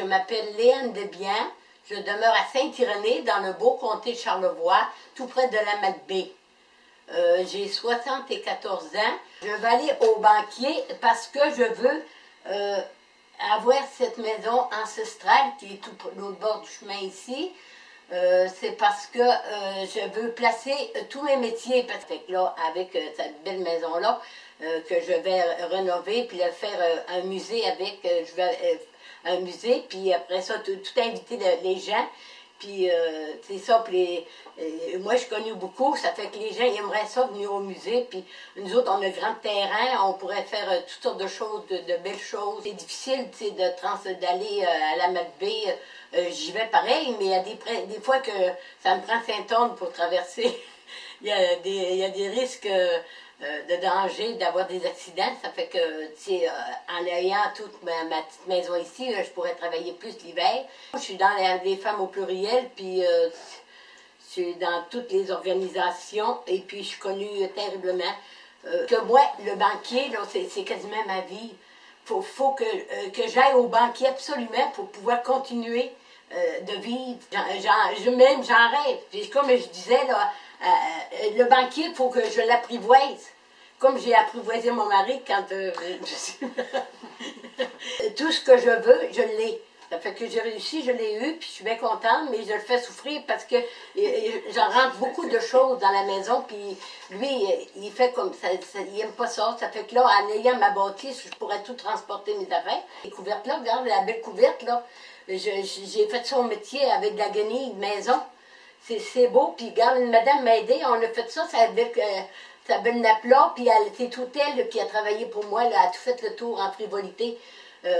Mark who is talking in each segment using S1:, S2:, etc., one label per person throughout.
S1: m'appelle Léane Desbiens. Je demeure à Saint-Irénée, dans le beau comté de Charlevoix, tout près de la Malbaie. J'ai 74 ans. Je vais aller au banquier parce que je veux avoir cette maison ancestrale qui est tout l'autre bord du chemin ici. C'est parce que je veux placer tous mes métiers. Parce que là, avec cette belle maison-là, que je vais rénover, puis faire un musée avec, je vais un musée, puis après ça, tout inviter les gens. Puis c'est ça, puis moi je suis connue beaucoup, ça fait que les gens aimeraient ça venir au musée, puis nous autres on a un grand terrain, on pourrait faire toutes sortes de choses, de belles choses. C'est difficile, tu sais, d'aller à la Malbaie, j'y vais pareil, mais il y a des fois que ça me prend 5 tonnes pour traverser. il y a des risques de danger, d'avoir des accidents, ça fait que, tu sais, en ayant toute ma petite maison ici, je pourrais travailler plus l'hiver. Je suis dans les femmes au pluriel, puis je suis dans toutes les organisations, et puis je suis connue terriblement. Que moi, le banquier, là, c'est quasiment ma vie. Faut que j'aille au banquier absolument pour pouvoir continuer de vivre. Même j'en rêve. Puis, comme je disais, là, le banquier, il faut que je l'apprivoise. Comme j'ai apprivoisé mon mari quand tout ce que je veux, je l'ai. Ça fait que j'ai réussi, je l'ai eu, puis je suis bien contente, mais je le fais souffrir parce que j'en rentre beaucoup de choses dans la maison, puis lui, il fait comme ça, il n'aime pas ça. Ça fait que là, en ayant ma bâtisse, je pourrais tout transporter mes affaires. Les couvertes là, regarde la belle couverte là, j'ai fait son métier avec de la guenille de maison. C'est beau, puis regarde, une madame m'a aidé, on a fait ça avec sa belle nappe-là, puis c'est tout elle qui a travaillé pour moi, là, elle a tout fait le tour en frivolité.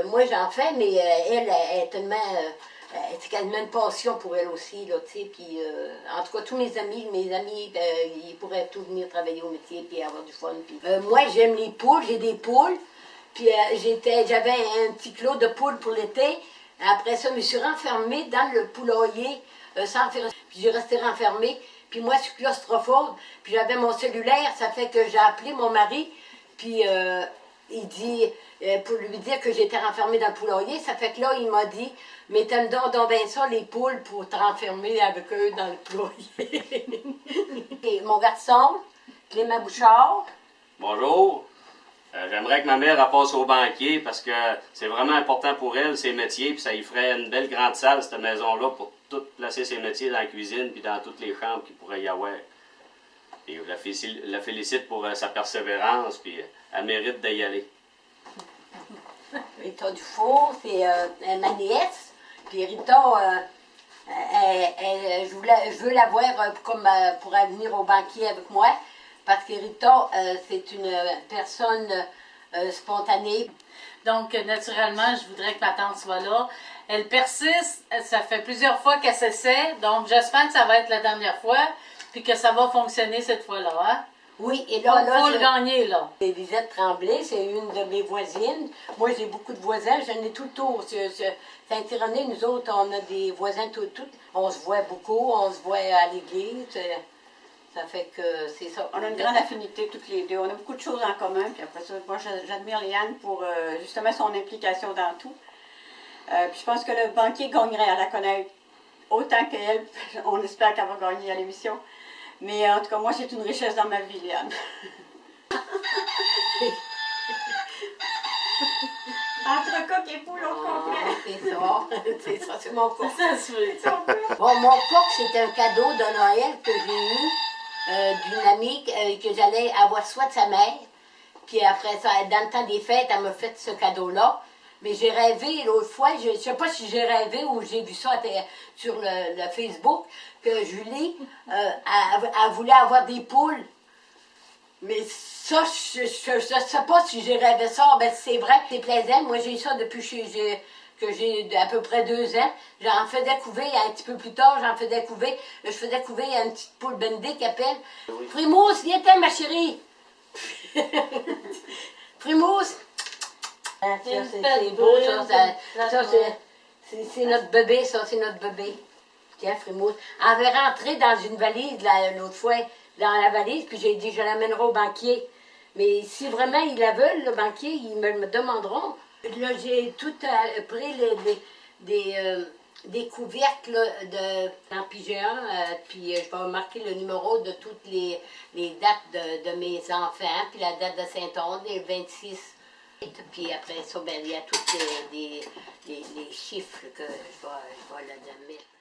S1: Moi, j'en fais, mais elle est tellement... c'est quasiment une passion pour elle aussi, là, tu sais, puis en tout cas, tous mes amis, ils pourraient tous venir travailler au métier, puis avoir du fun. Puis, moi, j'aime les poules, j'ai des poules, puis j'avais un petit clos de poules pour l'été. Après ça, je me suis renfermée dans le poulailler, sans faire... Puis j'ai resté renfermée. Puis moi, je suis claustrophobe. Puis j'avais mon cellulaire, ça fait que j'ai appelé mon mari. Puis il dit, pour lui dire que j'étais renfermée dans le poulailler, ça fait que là, il m'a dit, mais t'aimes donc bien ça, les poules, pour te renfermer avec eux dans le poulailler. Et mon garçon, Clément Bouchard.
S2: Bonjour. J'aimerais que ma mère elle passe au banquier parce que c'est vraiment important pour elle, ses métiers, puis ça y ferait une belle grande salle, cette maison-là, pour tout placer ses métiers dans la cuisine puis dans toutes les chambres qu'il pourrait y avoir. Et je la félicite pour sa persévérance, puis elle mérite d'y aller.
S1: Rita Dufour, c'est ma nièce. Puis Rita, je veux la voir comme pour venir au banquier avec moi. Parce que Rita, c'est une personne spontanée.
S3: Donc, naturellement, je voudrais que ma tante soit là. Elle persiste, ça fait plusieurs fois qu'elle s'essaie, donc j'espère que ça va être la dernière fois, puis que ça va fonctionner cette fois-là. Hein?
S1: Oui, et là,
S3: il faut le gagner, là.
S1: Lisette Tremblay, c'est une de mes voisines. Moi, j'ai beaucoup de voisins, j'en ai tout le tour. Saint-Irénée, nous autres, on a des voisins tout. On se voit beaucoup, on se voit à l'église. Ça fait que c'est ça.
S4: On a une grande affinité toutes les deux. On a beaucoup de choses en commun. Puis après ça, moi, j'admire Léane pour justement son implication dans tout. Puis je pense que le banquier gagnerait à la connaître autant qu'elle. On espère qu'elle va gagner à l'émission. Mais en tout cas, moi, c'est une richesse dans ma vie, Léane. Entre coq et poule au complet.
S1: C'est ça, c'est mon coq.
S3: Ça se fait.
S1: Bon, mon coq, c'est un cadeau de Noël que j'ai eu. D'une amie que j'allais avoir soit de sa mère, puis après ça, dans le temps des fêtes, elle m'a fait ce cadeau-là. Mais j'ai rêvé l'autre fois, je ne sais pas si j'ai rêvé ou j'ai vu ça sur le Facebook, que Julie, elle voulait avoir des poules. Mais ça, je ne sais pas si j'ai rêvé ça. Ben, c'est vrai que c'est plaisant. Moi, j'ai ça depuis que j'ai à peu près 2 ans. J'en faisais couver un petit peu plus tard, je faisais couver une petite poule bendée qui appelle. Oui. Frimousse, viens-t'en, ma chérie! Frimousse! C'est beau, ça c'est notre bébé, ça, c'est notre bébé. Tiens, Frimousse. Elle avait rentré dans une valise l'autre fois, dans la valise, puis j'ai dit, je l'amènerai au banquier. Mais si vraiment ils la veulent, le banquier, ils me demanderont. Là, j'ai tout pris des couvercles en pigeon, puis je vais marquer le numéro de toutes les dates de mes enfants, puis la date de Saint-Onge, les 26. Puis après ça, ben, il y a tous les chiffres que je vais le mettre.